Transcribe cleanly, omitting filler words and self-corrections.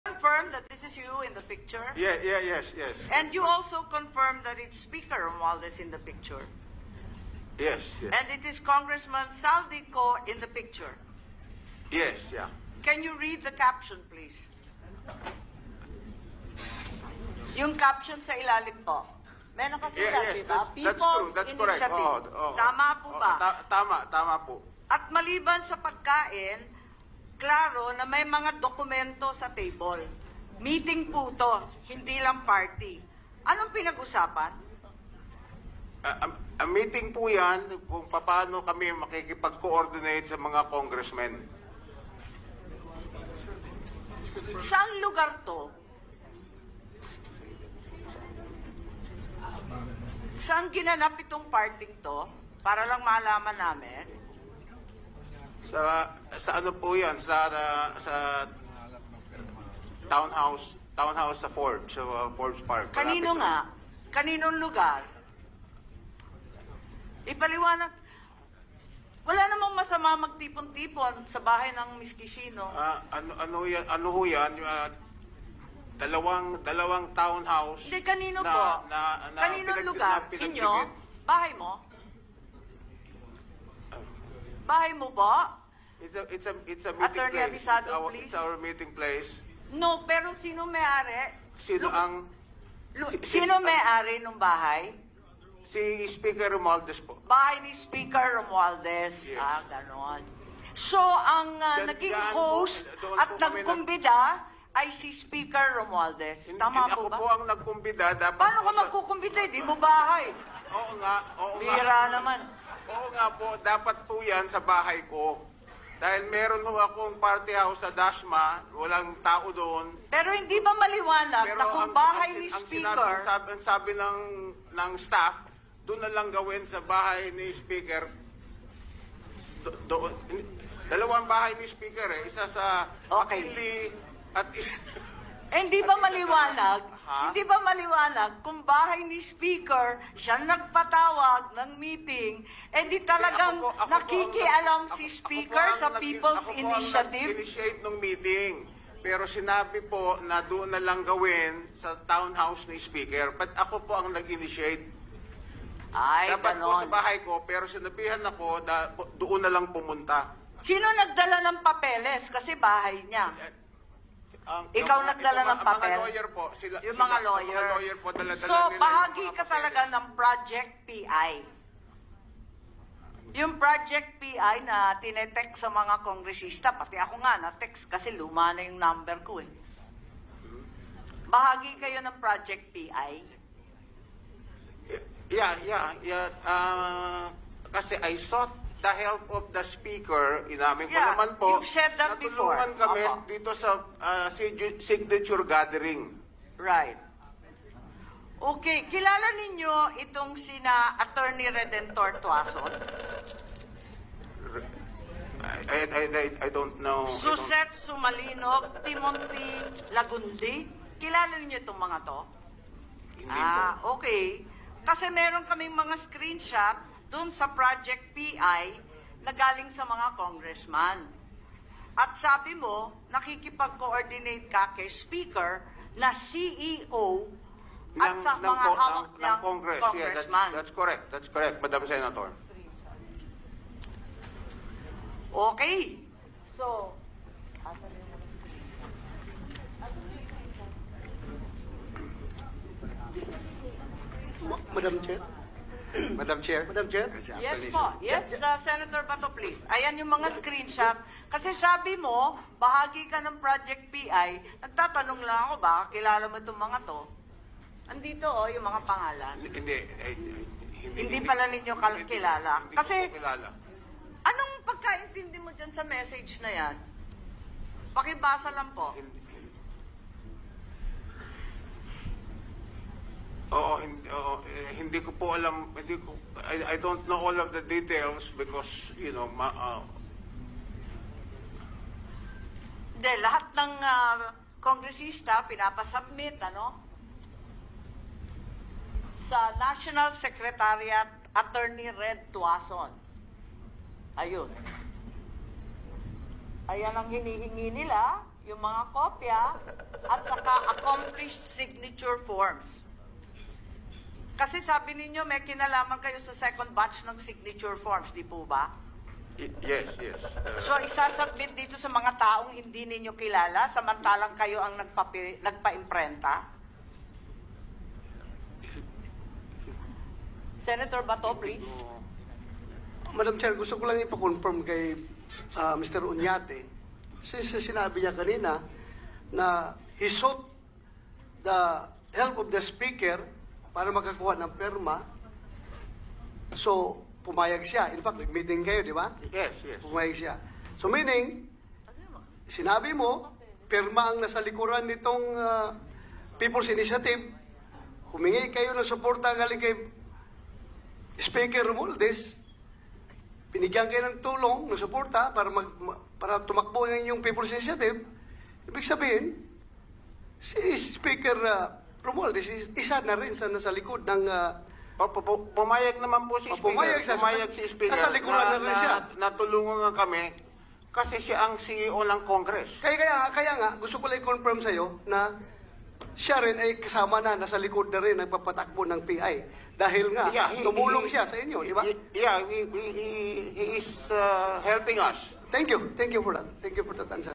Confirm that this is you in the picture? Yes. And you also confirm that it's Speaker Romualdez in the picture? Yes. And it is Congressman Saldico in the picture? Yes, yeah. Can you read the caption, please? Yung caption sa ilalim po. Meron kasi Yes, diba? that's true. That's correct. Initiative. Oo. Tama po ba? Tama po. At maliban sa pagkain, klaro na may mga dokumento sa table. Meeting po to, hindi lang party. Anong pinag-usapan? Ang meeting po yan kung paano kami makikipag-coordinate sa mga congressmen. Saan lugar to? Saan ginanap itong parting to? Para lang malaman namin. Sa ano po yan? Sa townhouse sa Forbes, sa Forbes Park. Kanino Malapit nga? Kaninong lugar? Ipaliwanag. Wala namang masama magtipon-tipon sa bahay ng Miss Quisino. Ano ho yan? Dalawang townhouse. Hindi, kanino na, po? Na Kaninong lugar? Inyo? Bahay mo? Bahay mo po? It's a meeting Attorney place. Abisado, please. It's our meeting place. No, pero sino may-ari? Sino ang... Sino may-ari ng bahay? Si Speaker Romualdez po. Bahay ni Speaker Romualdez. Yes. Ganon. So, ang naging host doon at po kami nagkumbida ay si Speaker Romualdez. Tama po Ako ba? po ang nagkumbida. Paano ka magkukumbida? Di mo bahay. Oo nga. Bira naman. Oo nga po. Dapat po yan sa bahay ko. Dahil meron ho akong party house sa Dasma. Walang tao doon. Pero hindi ba maliwanag na kung bahay ni Speaker... Ang sabi ng staff, doon na lang gawin sa bahay ni Speaker. Dalawang bahay ni Speaker eh. Isa sa Okay. Makili at isa... hindi ba maliwanag? Ha? Hindi ba maliwanag kung bahay ni Speaker siya nagpatawag ng meeting, di talagang Ako po nakikialam ang- si ako Speaker po ang sa nag- People's Ako po Initiative? ang nag-initiate ng meeting. Pero sinabi po na doon na lang gawin sa townhouse ni Speaker. But ako po ang nag-initiate. Ay, Dapat po sa ganon. bahay ko, pero sinabihan ako na doon na lang pumunta. Sino nagdala ng papeles? Kasi bahay niya. Ikaw nagdala ng papel? Mga lawyer po. Yung mga lawyer. Mga lawyer po, dala-dala So, nila bahagi yung mga ka papeles. talaga ng Project PI. Yung Project PI na tinetext sa mga kongresista, pati ako nga na-text kasi luma na yung number ko eh. Bahagi kayo ng Project PI. Yeah. Kasi I sought the help of the speaker. Inamin ko Yeah, naman po. you've said that before. Natulungan kami Opo. dito sa signature gathering. Right. Okay, kilala ninyo itong sina Attorney Redentor Tuason? I don't know. Suset Sumalinog, Timothy Lagundi. Kilala niyo itong mga to? Hindi po. Okay. Kasi meron kaming mga screenshot dun sa Project PI na galing sa mga congressman. At sabi mo, nakikipag-coordinate ka kay Speaker na CEO at sa mga hawak ng niyang Congress. Yeah, congressman. that's correct. That's correct, Madam Senator. Okay. So, Madam Chair. Madam Chair. Madam Chair. yes po. Yes, Senator Bato, please. Ayan yung mga screenshot. Kasi sabi mo, bahagi ka ng Project PI. Nagtatanong lang ako, baka kilala mo itong mga to. Andito yung mga pangalan. Hindi pala ninyo kilala. Hindi Kasi, ko kilala. anong pagkaintindi mo dyan sa message na yan? Pakibasa lang po. Hindi ko po alam. I don't know all of the details because, Hindi, lahat ng kongresista pinapasubmit, sa National Secretariat Attorney Red Tuason. Ayun. Ayan ang hinihingi nila, yung mga kopya, at saka accomplished signature forms. Kasi sabi ninyo, may kinalaman kayo sa second batch ng signature forms, di po ba? Yes, yes. So, isasubmit dito sa mga taong hindi ninyo kilala, samantalang kayo ang nagpa-imprenta? Senator Bato, please. Madam Chair, gusto ko lang ipa-confirm kay Mr. Uñate. Since sinabi niya kanina na he sought the help of the speaker para makakuha ng perma. So, pumayag siya. In fact, nag-meeting kayo, di ba? Yes, yes. Pumayag siya. So, meaning, sinabi mo, perma ang nasa likuran nitong People's Initiative. Humingi kayo ng suporta galing kay Speaker Romualdez. Binigyan kayo ng tulong, ng suporta para tumakbo ng inyong People's Initiative. Ibig sabihin, si Speaker Romualdez isa na rin sa nasa likod ng Pumayag naman po si Speaker. pumayag siya. Pumayag si Speaker. Nasa likuran na rin siya. Natulungan nga kami kasi siya ang CEO ng Congress. Kaya nga, gusto ko lang i-confirm sa'yo na siya rin ay kasama na, nasa likod na rin nagpapatakbo ng PI. Dahil nga, tumulong siya sa inyo, di ba? Yeah, he is helping us. Thank you. Thank you for that. Thank you for that answer.